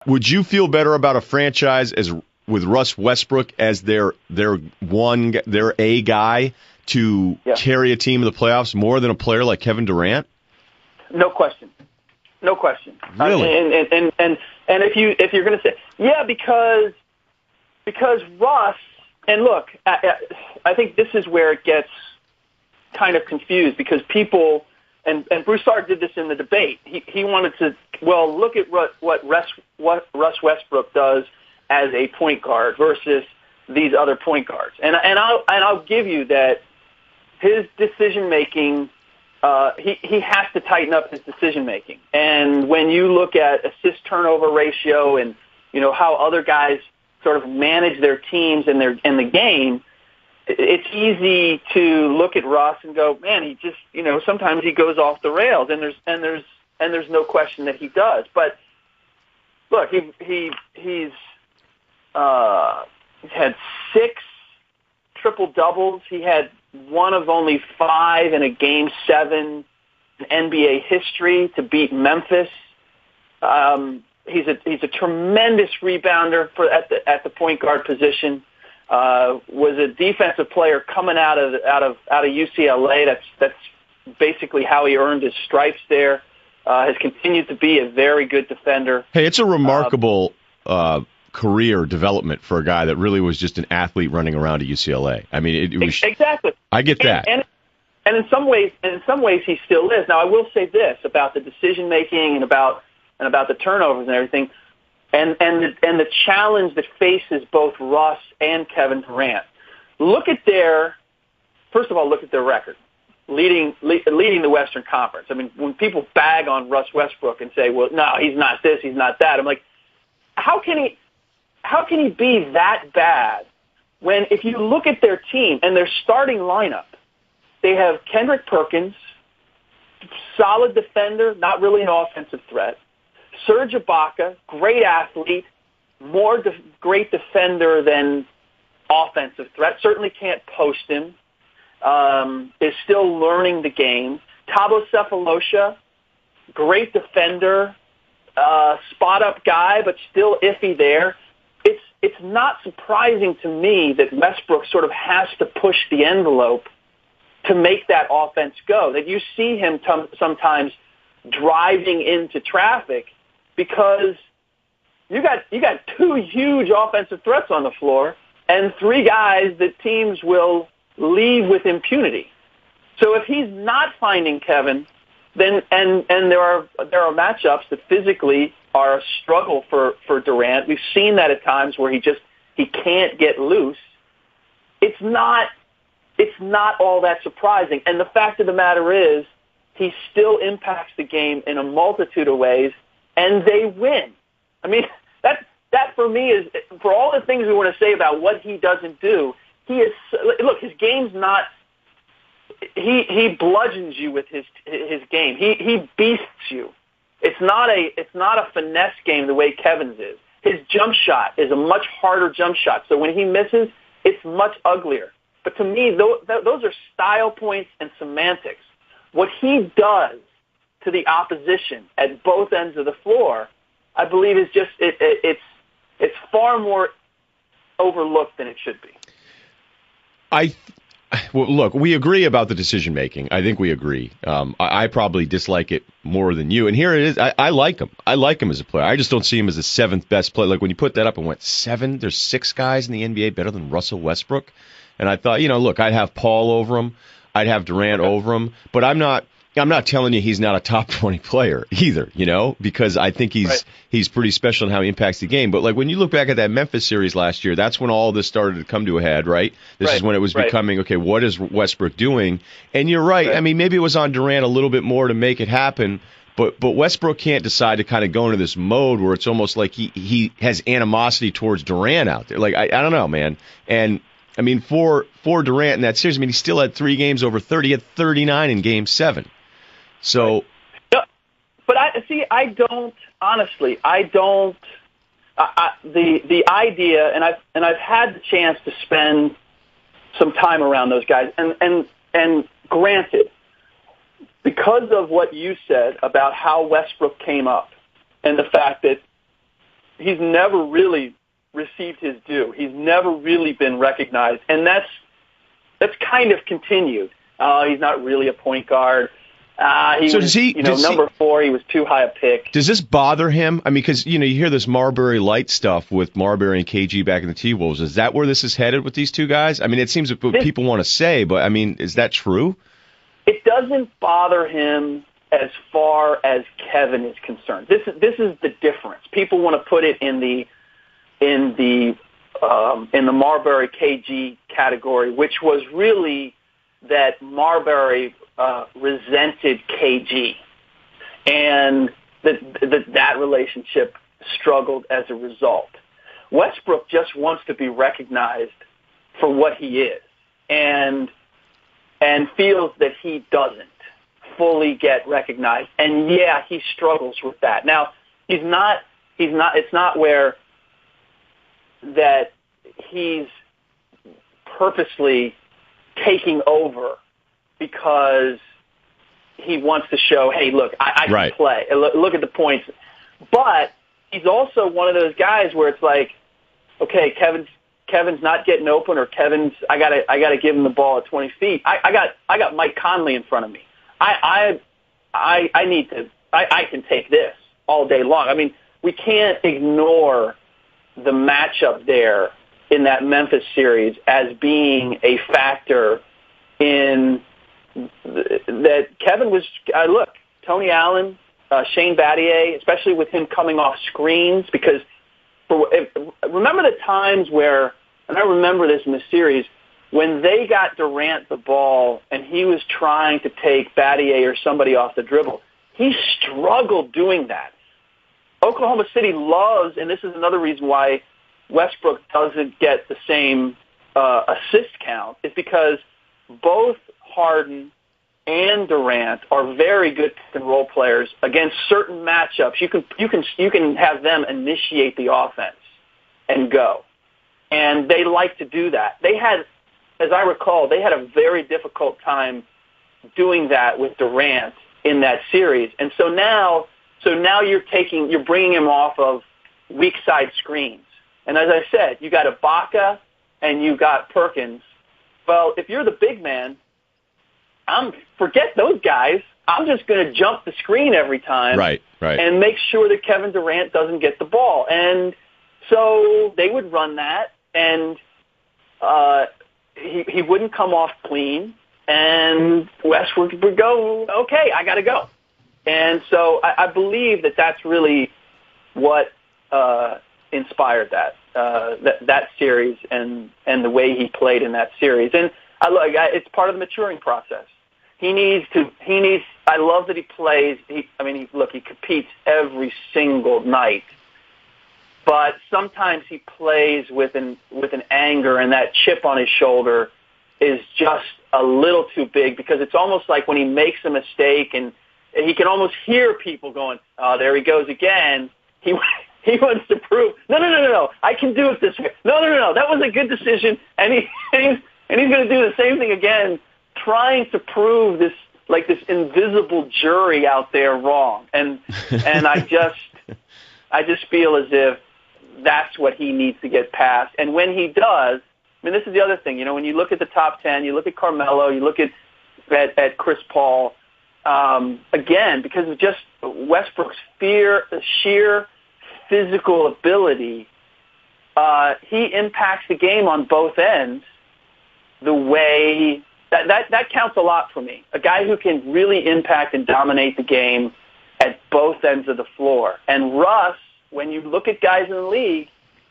Would you feel better about a franchise as with Russ Westbrook as their A guy to carry a team to the playoffs more than a player like Kevin Durant? No question. Really? And if you're going to say because Russ, and look, I think this is where it gets kind of confused because people. And Broussard did this in the debate. He wanted to, look at what Russ Westbrook does as a point guard versus these other point guards. And I'll give you that his decision making, he has to tighten up his decision making. And when you look at assist turnover ratio and how other guys sort of manage their teams and the game. It's easy to look at Russ and go, man, he just, sometimes he goes off the rails, and there's no question that he does. But look, he's had 6 triple doubles. He had one of only 5 in a Game 7 in NBA history to beat Memphis. He's a tremendous rebounder at the point guard position. Was a defensive player coming out of UCLA. That's basically how he earned his stripes there. Has continued to be a very good defender. Hey, it's a remarkable career development for a guy that really was just an athlete running around at UCLA. I mean, it was exactly. I get that. And in some ways he still is. Now, I will say this about the decision making and about the turnovers and everything. And the challenge that faces both Russ and Kevin Durant. Look at their record, leading the Western Conference. I mean, when people bag on Russ Westbrook and say, "Well, no, he's not this, he's not that," I'm like, how can he be that bad when if you look at their team and their starting lineup, they have Kendrick Perkins, solid defender, not really an offensive threat. Serge Ibaka, great athlete, more great defender than offensive threat. Certainly can't post him. Is still learning the game. Thabo Sefolosha, great defender, spot-up guy, but still iffy there. It's not surprising to me that Westbrook sort of has to push the envelope to make that offense go. That you see him sometimes driving into traffic. Because you got 2 huge offensive threats on the floor and 3 guys that teams will leave with impunity. So if he's not finding Kevin, then and there are matchups that physically are a struggle for Durant. We've seen that at times where he can't get loose. It's not all that surprising. And the fact of the matter is he still impacts the game in a multitude of ways. And they win. I mean, that for me is, for all the things we want to say about what he doesn't do, his game's not, he bludgeons you with his game. He beasts you. It's not a finesse game the way Kevin's is. His jump shot is a much harder jump shot. So when he misses, it's much uglier. But to me, those are style points and semantics. What he does to the opposition at both ends of the floor, I believe is just it's far more overlooked than it should be. Well, look, we agree about the decision making. I think we agree. I probably dislike it more than you. And here it is. I like him. I like him as a player. I just don't see him as the 7th best player. Like when you put that up and went 7, there's 6 guys in the NBA better than Russell Westbrook. And I thought, look, I'd have Paul over him. I'd have Durant over him. But I'm not telling you he's not a top 20 player either, because I think he's pretty special in how he impacts the game. But like when you look back at that Memphis series last year, that's when all this started to come to a head, right? This is when it was becoming, okay, what is Westbrook doing? And you're right. I mean, maybe it was on Durant a little bit more to make it happen, but Westbrook can't decide to kind of go into this mode where it's almost like he has animosity towards Durant out there. Like, I don't know, man. And I mean, for Durant in that series, I mean, he still had 3 games over 30, he had 39 in Game 7. So, but I don't honestly. The idea, and I've had the chance to spend some time around those guys, and granted, because of what you said about how Westbrook came up, and the fact that never really received his due. He's never really been recognized, and that's kind of continued. He's not really a point guard. Number 4, he was too high a pick. Does this bother him? I mean, because, you hear this Marbury Light stuff with Marbury and KG back in the T-Wolves. Is that where this is headed with these two guys? I mean, it seems what people want to say, but, I mean, is that true? It doesn't bother him as far as Kevin is concerned. This is the difference. People want to put it in the Marbury KG category, which was really that Marbury resented KG, and that relationship struggled as a result. Westbrook just wants to be recognized for what he is, and feels that he doesn't fully get recognized. And yeah, he struggles with that. Now, it's not where that he's purposely taking over because he wants to show, hey, look, I can play. Look at the points. But he's also one of those guys where it's like, okay, Kevin's not getting open, or I gotta give him the ball at 20 feet. I got Mike Conley in front of me. I can take this all day long. I mean, we can't ignore the matchup there in that Memphis series as being a factor in that. Kevin was, look, Tony Allen, Shane Battier, especially with him coming off screens, because remember the times where, and I remember this in the series, when they got Durant the ball and he was trying to take Battier or somebody off the dribble, he struggled doing that. Oklahoma City loves, and this is another reason why Westbrook doesn't get the same assist count, is because both Harden and Durant are very good pick and roll players against certain matchups. You can have them initiate the offense and go, and they like to do that. They had, as I recall, they had a very difficult time doing that with Durant in that series, and so now you're bringing him off of weak side screens. And as I said, you got Ibaka and you got Perkins. Well, if you're the big man, forget those guys. I'm just going to jump the screen every time, right, and make sure that Kevin Durant doesn't get the ball. And so they would run that, and he wouldn't come off clean, and Westbrook would go, okay, I got to go. And so I believe that that's really what inspired that series and the way he played in that series. And it's part of the maturing process. He needs. I love that he plays. He competes every single night, but sometimes he plays with an anger, and that chip on his shoulder is just a little too big, because it's almost like when he makes a mistake and he can almost hear people going, "Oh, there he goes again." He wants to prove, no, I can do it this way. No, that was a good decision, and he's going to do the same thing again, trying to prove this invisible jury out there wrong. And I just feel as if that's what he needs to get past. And when he does, I mean, this is the other thing. When you look at the top 10, you look at Carmelo, you look at Chris Paul. Again, because of just Westbrook's sheer physical ability, he impacts the game on both ends. The way that counts a lot for me. A guy who can really impact and dominate the game at both ends of the floor. And Russ, when you look at guys in the league,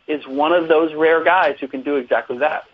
is one of those rare guys who can do exactly that.